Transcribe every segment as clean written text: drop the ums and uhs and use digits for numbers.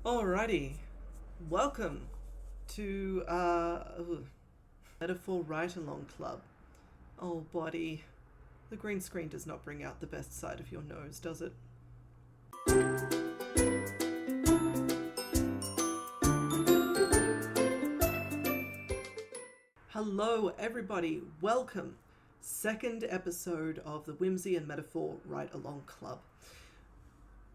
Alrighty, welcome to Metaphor Ride Along Club. Oh, buddy, the green screen does not bring out the best side of your nose, does it? Hello, everybody. Welcome. Second episode of the Whimsy and Metaphor Ride Along Club.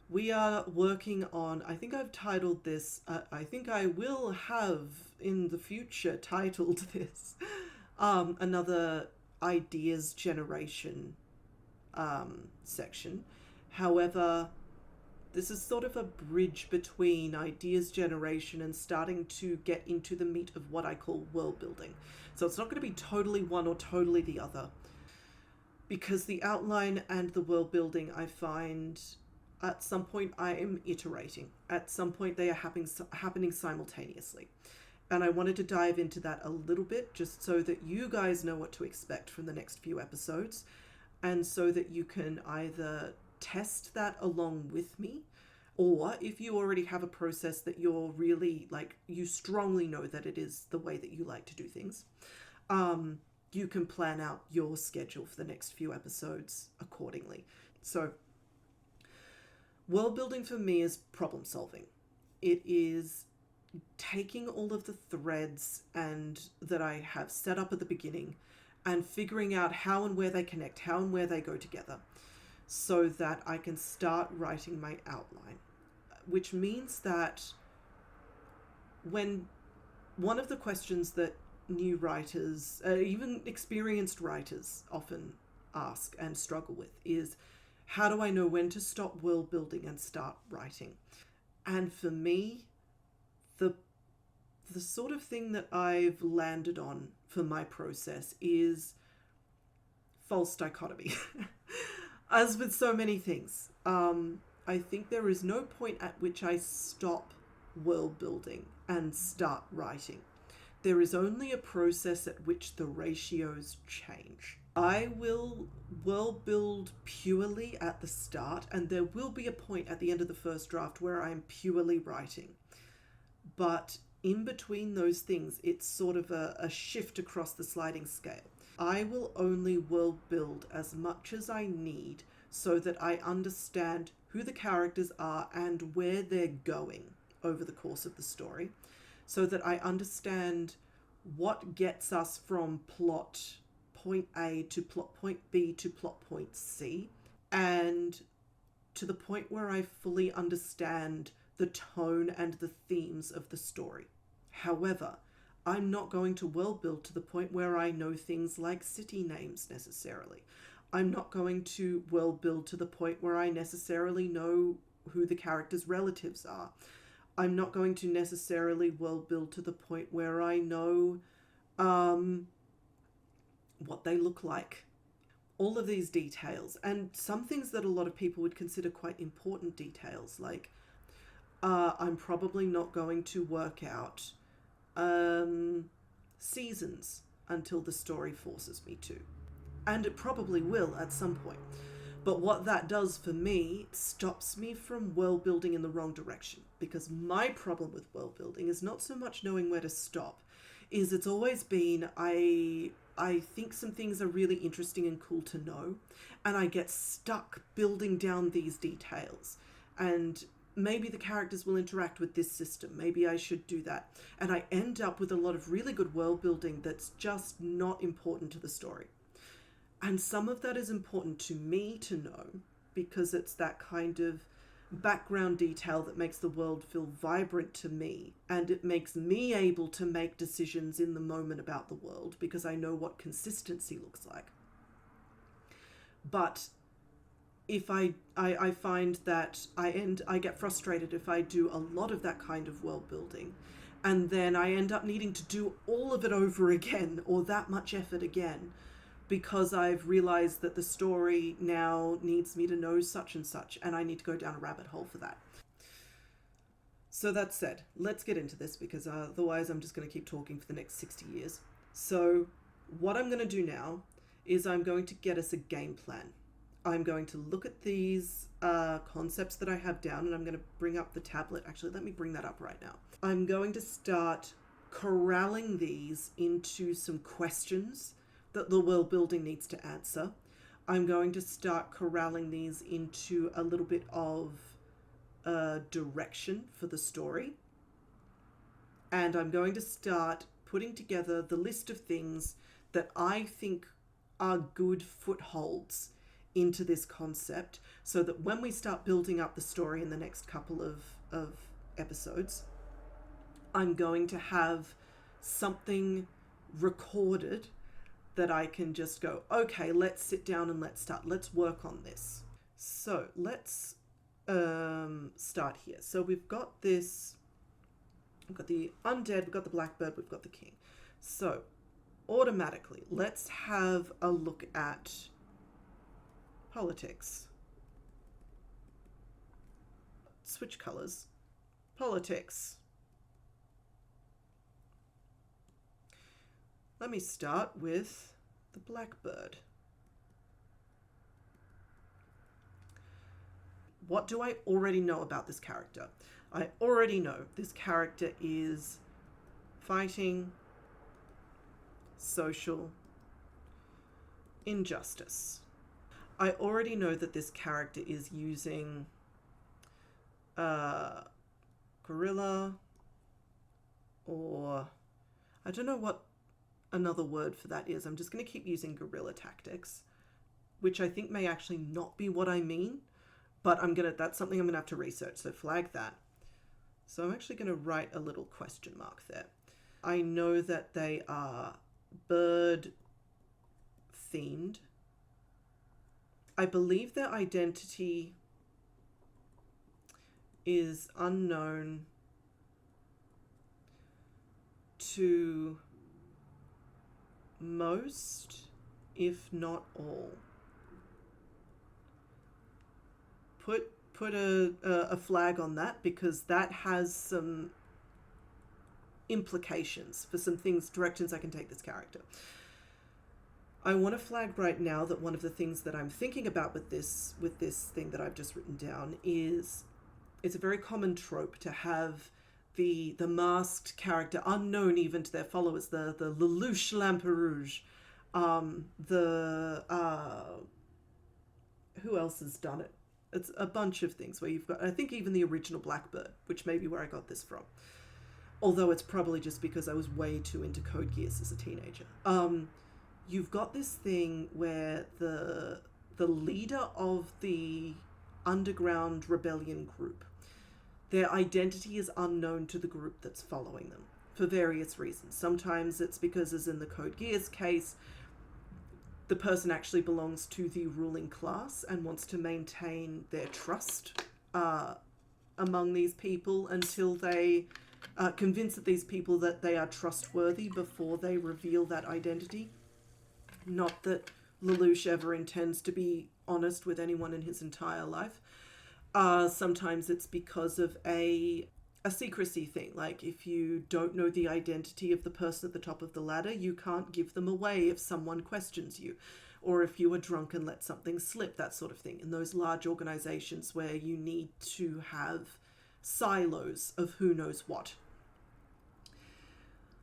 We are working on, I think I've titled this, I think I will have in the future titled this, another ideas generation section. However, this is sort of a bridge between ideas generation and starting to get into the meat of what I call world building. So it's not going to be totally one or totally the other, because the outline and the world building, I find at some point I am iterating. At some point they are happening simultaneously. And I wanted to dive into that a little bit just so that you guys know what to expect from the next few episodes, and so that you can either test that along with me, or if you already have a process that you're really like, you strongly know that it is the way that you like to do things, you can plan out your schedule for the next few episodes accordingly. So world building for me is problem solving. It is taking all of the threads and that I have set up at the beginning and figuring out how and where they connect, how and where they go together, so that I can start writing my outline. Which means that when one of the questions that new writers, even experienced writers, often ask and struggle with is, how do I know when to stop world building and start writing? And for me, the sort of thing that I've landed on for my process is false dichotomy. As with so many things, I think there is no point at which I stop world building and start writing. There is only a process at which the ratios change. I will world build purely at the start, and there will be a point at the end of the first draft where I'm purely writing. But in between those things, it's sort of a shift across the sliding scale. I will only world build as much as I need so that I understand who the characters are and where they're going over the course of the story, so that I understand what gets us from plot point A to plot point B to plot point C, and to the point where I fully understand the tone and the themes of the story. However, I'm not going to world build to the point where I know things like city names necessarily. I'm not going to world build to the point where I necessarily know who the characters' relatives are. I'm not going to necessarily world build to the point where I know what they look like. All of these details, and some things that a lot of people would consider quite important details, like I'm probably not going to work out seasons until the story forces me to. And it probably will at some point. But what that does for me, it stops me from world building in the wrong direction. Because my problem with world building is not so much knowing where to stop, is it's always been I think some things are really interesting and cool to know, and I get stuck building down these details. And maybe the characters will interact with this system. Maybe I should do that. And I end up with a lot of really good world building that's just not important to the story. And some of that is important to me to know, because it's that kind of background detail that makes the world feel vibrant to me, and it makes me able to make decisions in the moment about the world because I know what consistency looks like. But if I find that I get frustrated if I do a lot of that kind of world building, and then I end up needing to do all of it over again, or that much effort again, because I've realized that the story now needs me to know such and such, and I need to go down a rabbit hole for that. So that said, let's get into this, because otherwise I'm just going to keep talking for the next 60 years. So what I'm going to do now is I'm going to get us a game plan. I'm going to look at these concepts that I have down, and I'm going to bring up the tablet. Actually, let me bring that up right now. I'm going to start corralling these into some questions that the world building needs to answer. I'm going to start corralling these into a little bit of direction for the story. And I'm going to start putting together the list of things that I think are good footholds into this concept, so that when we start building up the story in the next couple of episodes, I'm going to have something recorded that I can just go, okay, let's sit down and let's work on this. So let's start here. So we've got this, we've got the undead, we've got the blackbird, we've got the king. So automatically, let's have a look at politics. Switch colors. Politics. Let me start with the blackbird. What do I already know about this character? I already know this character is fighting social injustice. I already know that this character is using guerrilla, or I don't know what another word for that is. I'm just going to keep using guerrilla tactics, which I think may actually not be what I mean, but that's something I'm going to have to research, so flag that. So I'm actually going to write a little question mark there. I know that they are bird themed. I believe their identity is unknown to most, if not all. Put a flag on that, because that has some implications for some things, directions I can take this character. I want to flag right now that one of the things that I'm thinking about with this thing that I've just written down is it's a very common trope to have the masked character, unknown even to their followers, the Lelouch Lamperouge, who else has done it? It's a bunch of things where you've got, I think even the original Blackbird, which may be where I got this from. Although it's probably just because I was way too into Code Geass as a teenager. You've got this thing where the leader of the underground rebellion group, their identity is unknown to the group that's following them for various reasons. Sometimes it's because, as in the Code Geass case, the person actually belongs to the ruling class and wants to maintain their trust among these people until they convince these people that they are trustworthy before they reveal that identity. Not that Lelouch ever intends to be honest with anyone in his entire life. Sometimes it's because of a secrecy thing. Like, if you don't know the identity of the person at the top of the ladder, you can't give them away if someone questions you, or if you are drunk and let something slip, that sort of thing. In those large organizations where you need to have silos of who knows what.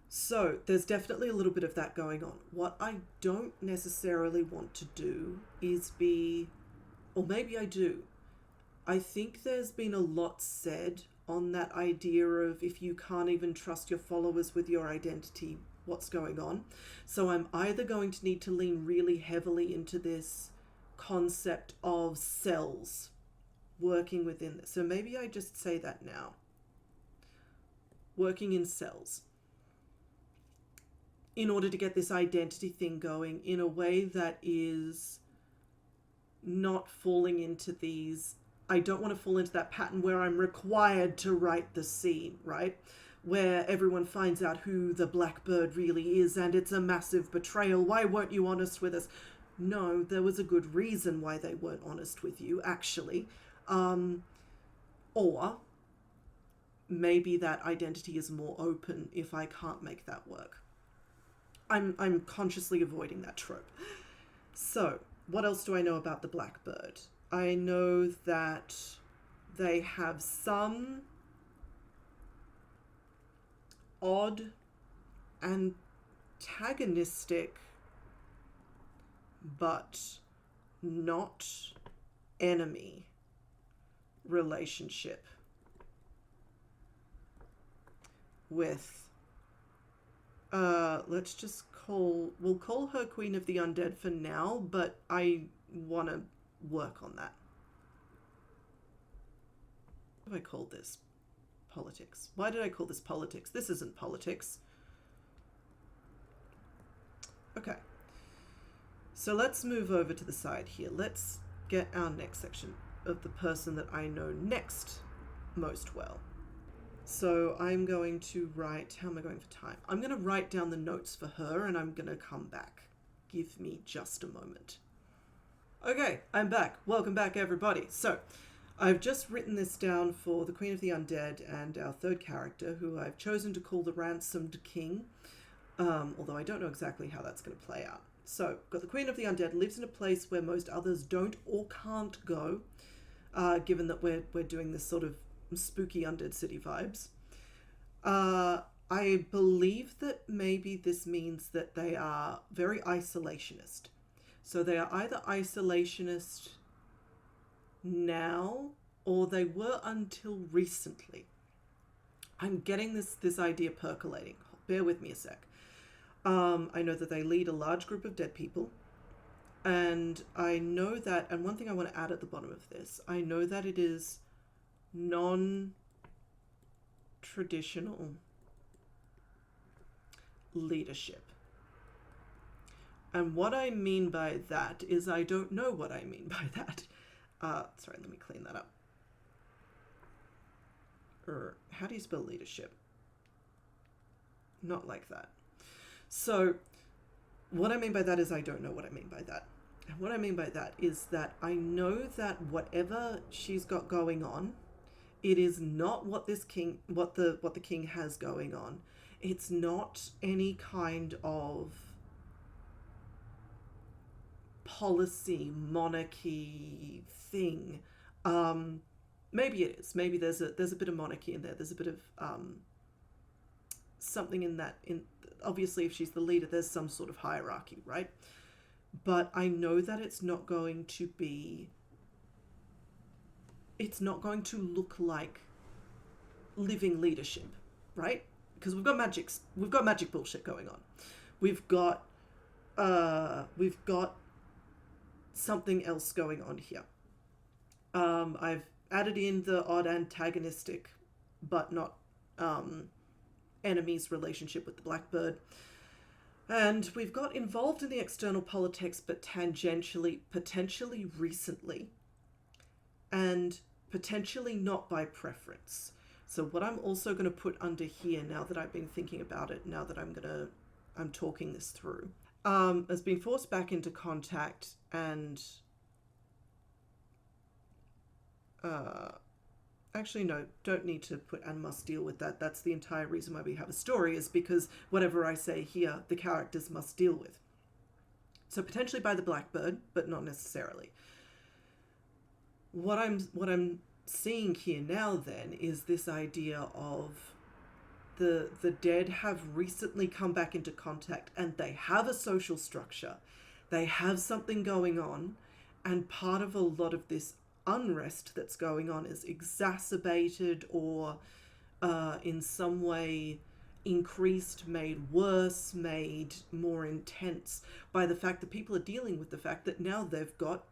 So there's definitely a little bit of that going on. What I don't necessarily want to do is be, or maybe I do, I think there's been a lot said on that idea of, if you can't even trust your followers with your identity, what's going on? So I'm either going to need to lean really heavily into this concept of cells working within this. So maybe I just say that now. Working in cells. In order to get this identity thing going in a way that is not falling into these, I don't want to fall into that pattern where I'm required to write the scene, right? Where everyone finds out who the Blackbird really is and it's a massive betrayal. Why weren't you honest with us? No, there was a good reason why they weren't honest with you, actually. Or maybe that identity is more open if I can't make that work. I'm consciously avoiding that trope. So what else do I know about the Blackbird? I know that they have some odd antagonistic but not enemy relationship with we'll call her Queen of the Undead for now, but I want to work on that. What do I call this? Politics. Why did I call this politics? This isn't politics. Okay. So let's move over to the side here. Let's get our next section of the person that I know next most well. So I'm going to write, how am I going for time? I'm going to write down the notes for her and I'm going to come back. Give me just a moment. Okay, I'm back. Welcome back, everybody. So I've just written this down for the Queen of the Undead and our third character, who I've chosen to call the Ransomed King, although I don't know exactly how that's going to play out. So, got the Queen of the Undead, lives in a place where most others don't or can't go, given that we're doing this sort of spooky Undead City vibes. I believe that maybe this means that they are very isolationist. So they are either isolationist now, or they were until recently. I'm getting this idea percolating. Bear with me a sec. I know that they lead a large group of dead people, and I know that, and one thing I want to add at the bottom of this, I know that it is non-traditional leadership. And what I mean by that is I don't know what I mean by that. Sorry, let me clean that up. How do you spell leadership? Not like that. So what I mean by that is I don't know what I mean by that. And what I mean by that is that I know that whatever she's got going on, it is not what the king has going on. It's not any kind of policy, monarchy thing. Maybe it is. Maybe there's a bit of monarchy in there. There's a bit of something in that. Obviously, if she's the leader, there's some sort of hierarchy, right? But I know that it's not going to look like living leadership, right? Because we've got magic bullshit going on. We've got something else going on here. I've added in the odd antagonistic, but not enemies relationship with the Blackbird. And we've got involved in the external politics, but tangentially, potentially recently, and potentially not by preference. So what I'm also going to put under here, now that I've been thinking about it, now that I'm talking this through, has been forced back into contact and actually, no, don't need to put and must deal with that. That's the entire reason why we have a story, is because whatever I say here, the characters must deal with. So potentially by the Blackbird, but not necessarily. What I'm seeing here now then is this idea of the dead have recently come back into contact and they have a social structure. They have something going on, and part of a lot of this unrest that's going on is exacerbated or in some way increased, made worse, made more intense by the fact that people are dealing with the fact that now they've got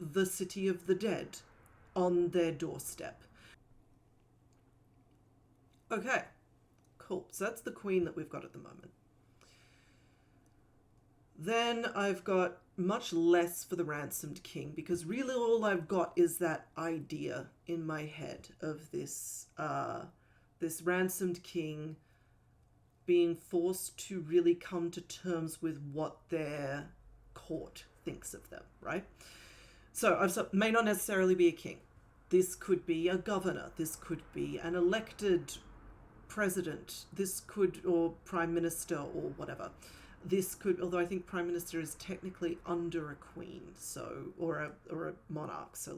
the city of the dead on their doorstep. Okay, cool. So that's the queen that we've got at the moment. Then I've got much less for the Ransomed King, because really all I've got is that idea in my head of this this Ransomed King being forced to really come to terms with what their court thinks of them, right? So may not necessarily be a king. This could be a governor. This could be an elected president. This could, or prime minister, or whatever. This could, although I think prime minister is technically under a queen, so or a monarch. So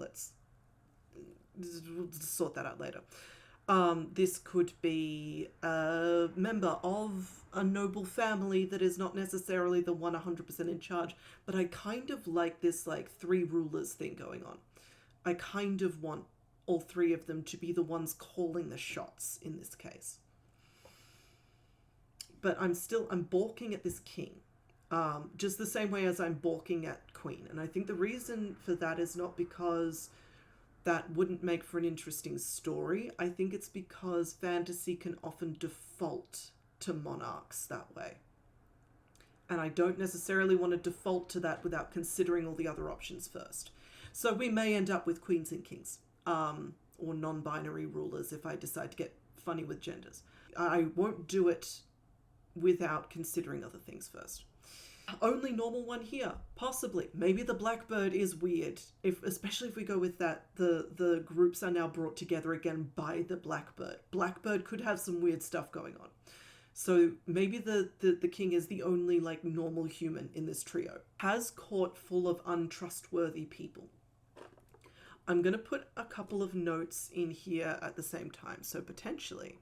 we'll sort that out later. This could be a member of a noble family that is not necessarily the one 100% in charge, but I kind of like this like three rulers thing going on. I kind of want all three of them to be the ones calling the shots in this case. But I'm balking at this king, just the same way as I'm balking at queen. And I think the reason for that is not because that wouldn't make for an interesting story. I think it's because fantasy can often default to monarchs that way. And I don't necessarily want to default to that without considering all the other options first. So we may end up with queens and kings, or non-binary rulers if I decide to get funny with genders. I won't do it without considering other things first. Only normal one here, possibly. Maybe the blackbird is weird, especially if we go with that the groups are now brought together again by the blackbird. Blackbird could have some weird stuff going on. So maybe the king is the only like normal human in this trio. Has court full of untrustworthy people. I'm going to put a couple of notes in here at the same time. So potentially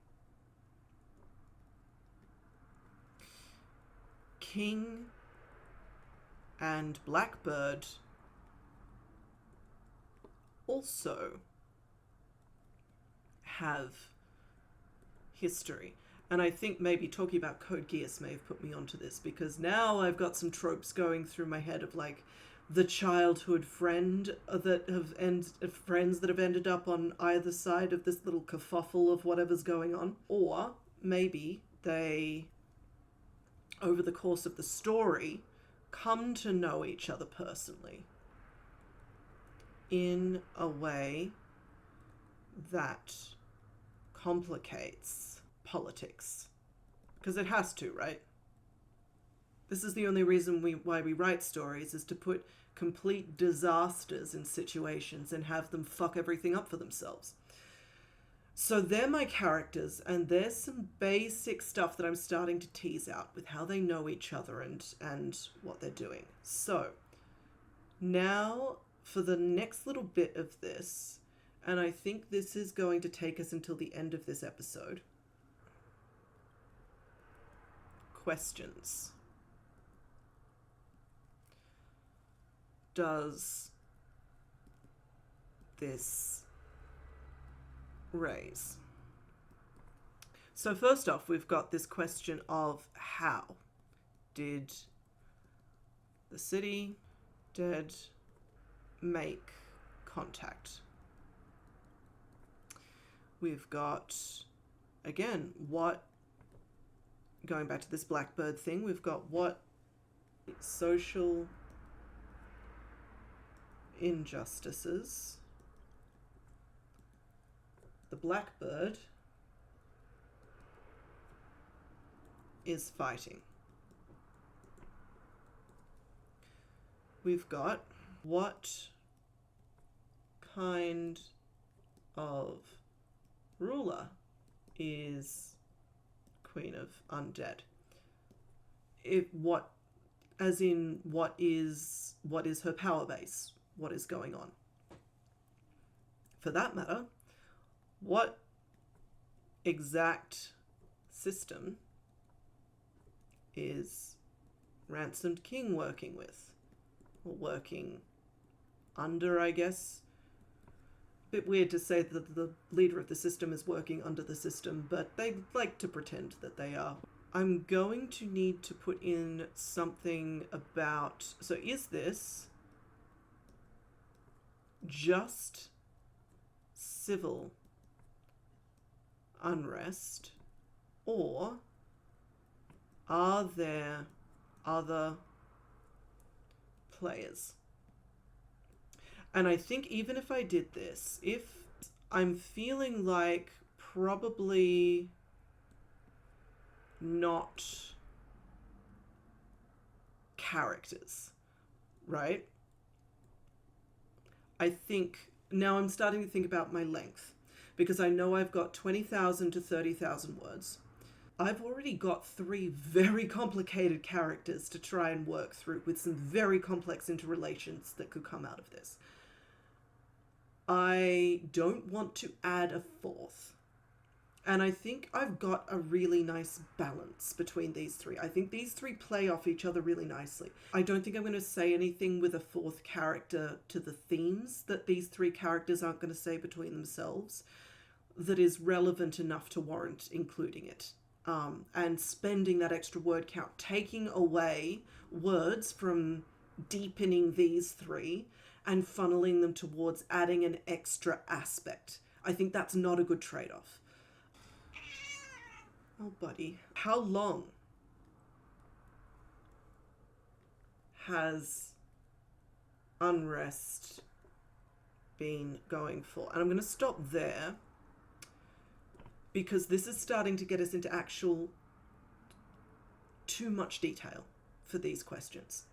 king and blackbird also have history. And I think maybe talking about Code Geass may have put me onto this, because now I've got some tropes going through my head of like the childhood friends that have ended up on either side of this little kerfuffle of whatever's going on. Or maybe they, over the course of the story, come to know each other personally in a way that complicates politics. Because it has to, right? This is the only reason why we write stories, is to put complete disasters in situations and have them fuck everything up for themselves. So they're my characters, and there's some basic stuff that I'm starting to tease out with how they know each other and what they're doing. So now for the next little bit of this, and I think this is going to take us until the end of this episode. Questions. Does this raise? So first off, we've got this question of how did the city dead make contact? We've got, again, going back to this blackbird thing, we've got what social injustices the blackbird is fighting. We've got what kind of ruler is Queen of Undead? What is her power base? What is going on? For that matter, what exact system is Ransomed King working with? Or working under, I guess. A bit weird to say that the leader of the system is working under the system, but they like to pretend that they are. I'm going to need to put in something about... So is this just civil unrest, or are there other players? And I think even if I did this, if I'm feeling like probably not characters, right? I think now I'm starting to think about my length, because I know I've got 20,000 to 30,000 words. I've already got 3 very complicated characters to try and work through with some very complex interrelations that could come out of this. I don't want to add a 4th. And I think I've got a really nice balance between these 3. I think these 3 play off each other really nicely. I don't think I'm going to say anything with a 4th character to the themes that these 3 characters aren't going to say between themselves that is relevant enough to warrant including it. And spending that extra word count, taking away words from deepening these 3 and funneling them towards adding an extra aspect. I think that's not a good trade-off. Oh, buddy. How long has unrest been going for? And I'm going to stop there because this is starting to get us into actual too much detail for these questions.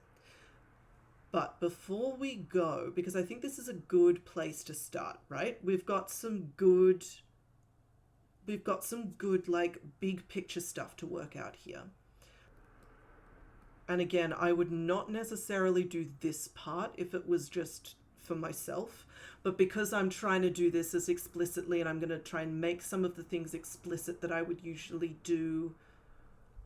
But before we go, because I think this is a good place to start, right? We've got some good like big picture stuff to work out here. And again, I would not necessarily do this part if it was just for myself, but because I'm trying to do this as explicitly, and I'm going to try and make some of the things explicit that I would usually do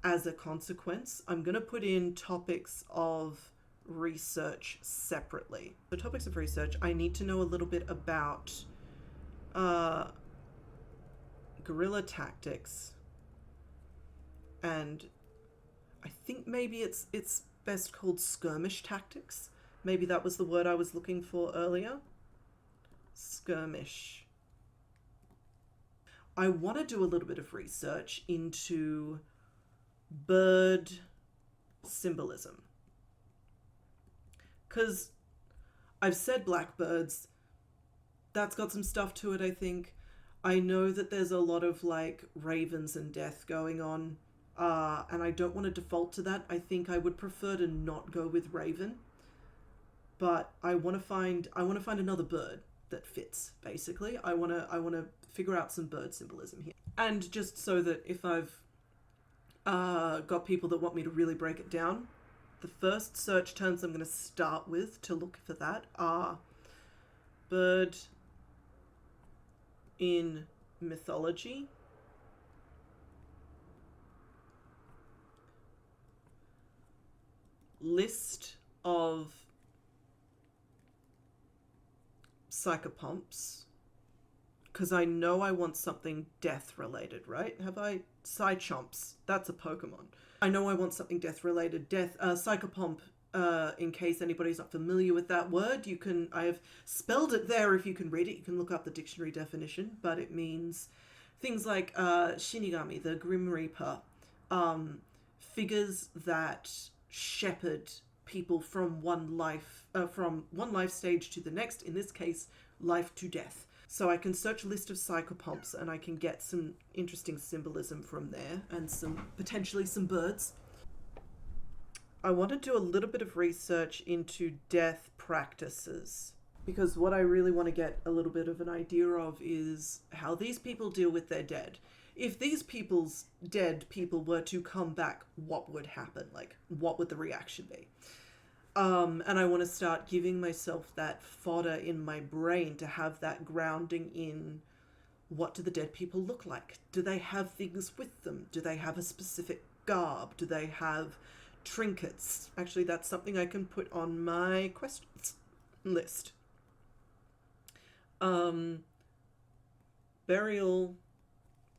as a consequence, I'm going to put in topics of research separately. The topics of research, I need to know a little bit about guerrilla tactics, and I think maybe it's best called skirmish tactics. Maybe that was the word I was looking for earlier. Skirmish. I want to do a little bit of research into bird symbolism, because I've said blackbirds. That's got some stuff to it, I think. I know that there's a lot of like ravens and death going on, and I don't want to default to that. I think I would prefer to not go with raven, but I want to find another bird that fits. Basically, I want to figure out some bird symbolism here, and just so that if I've got people that want me to really break it down, the first search terms I'm going to start with to look for that are bird in mythology, list of psychopomps, because I know I want something death related, right? Psychomps, that's a Pokemon. I know I want something death related. Psychopomp, in case anybody's not familiar with that word, I have spelled it there if you can read it. You can look up the dictionary definition, but it means things like Shinigami, the Grim Reaper, figures that shepherd people from one life stage to the next, in this case, life to death. So I can search a list of psychopomps and I can get some interesting symbolism from there, and potentially some birds. I want to do a little bit of research into death practices, because what I really want to get a little bit of an idea of is how these people deal with their dead. If these dead people were to come back, what would happen? Like, what would the reaction be? And I want to start giving myself that fodder in my brain to have that grounding in what do the dead people look like? Do they have things with them? Do they have a specific garb? Do they have trinkets? Actually, that's something I can put on my questions list. Burial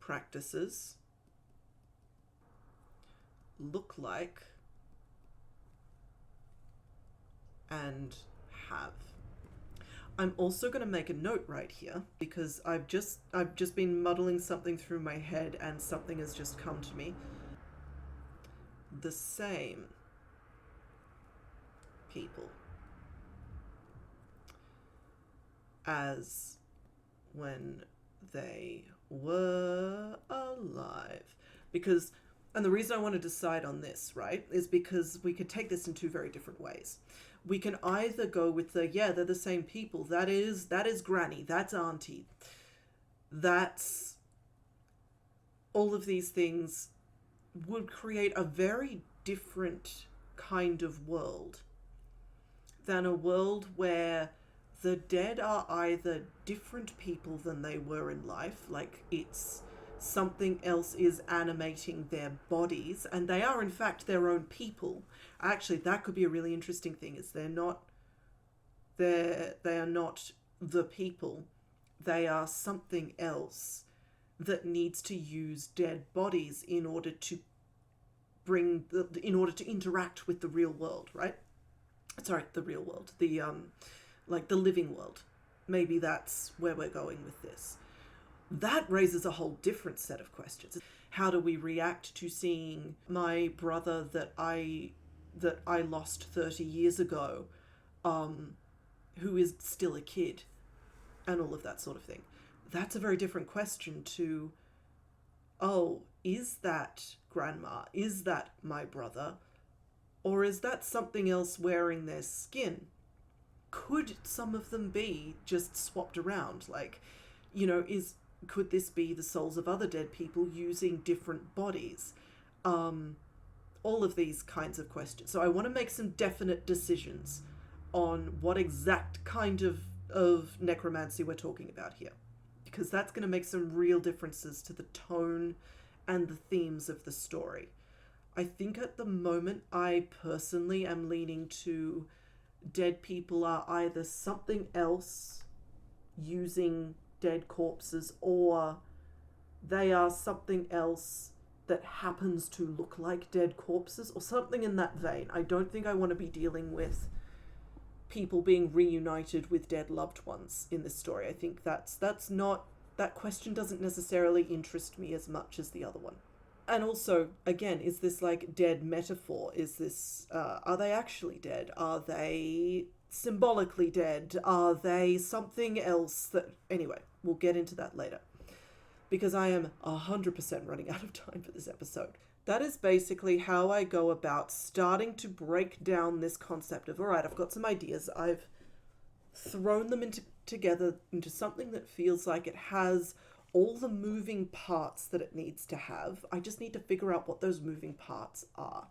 practices look like and have. I'm also going to make a note right here, because I've just been muddling something through my head and something has just come to me. The same people as when they were alive. And the reason I want to decide on this, right, is because we could take this in 2 very different ways. We can either go with they're the same people. That is Granny. That's Auntie. That's all of these things would create a very different kind of world than a world where the dead are either different people than they were in life, like it's something else is animating their bodies, and they are in fact their own people. Actually, that could be a really interesting thing, is they are not the people. They are something else that needs to use dead bodies in order to interact with the real world, right? Sorry, the real world. The like the living world. Maybe that's where we're going with this. That raises a whole different set of questions. How do we react to seeing my brother that I lost 30 years ago, who is still a kid, and all of that sort of thing? That's a very different question to, oh, is that grandma? Is that my brother? Or is that something else wearing their skin? Could some of them be just swapped around? Like, could this be the souls of other dead people using different bodies? All of these kinds of questions. So I want to make some definite decisions on what exact kind of necromancy we're talking about here, because that's going to make some real differences to the tone and the themes of the story. I think at the moment I personally am leaning to dead people are either something else using dead corpses, or they are something else that happens to look like dead corpses, or something in that vein. I don't think I want to be dealing with people being reunited with dead loved ones in this story. I think that's not, that question doesn't necessarily interest me as much as the other one. And also, again, is this like dead metaphor? Is this, are they actually dead? Are they symbolically dead? Are they something else that, anyway, we'll get into that later, because I am 100% running out of time for this episode. That is basically how I go about starting to break down this concept of, all right, I've got some ideas. I've thrown them together into something that feels like it has all the moving parts that it needs to have. I just need to figure out what those moving parts are.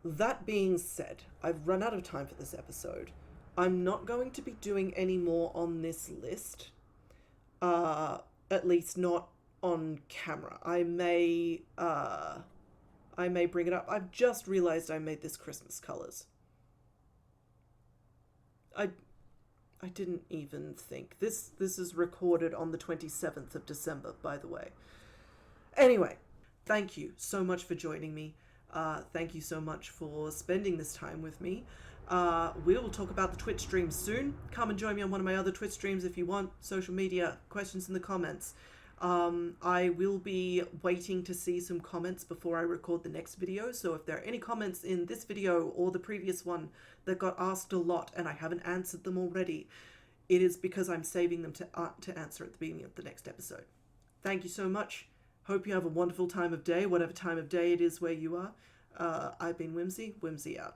That being said, I've run out of time for this episode. I'm not going to be doing any more on this list, at least not on camera. I may bring it up. I've just realized I made this Christmas colors. I didn't even think. This is recorded on the 27th of December, by the way. Anyway, thank you so much for joining me. Thank you so much for spending this time with me. We will talk about the Twitch stream soon. Come and join me on one of my other Twitch streams if you want. Social media, questions in the comments. I will be waiting to see some comments before I record the next video. So if there are any comments in this video or the previous one that got asked a lot and I haven't answered them already, it is because I'm saving them to answer at the beginning of the next episode. Thank you so much. Hope you have a wonderful time of day, whatever time of day it is where you are. I've been Whimsy. Whimsy out.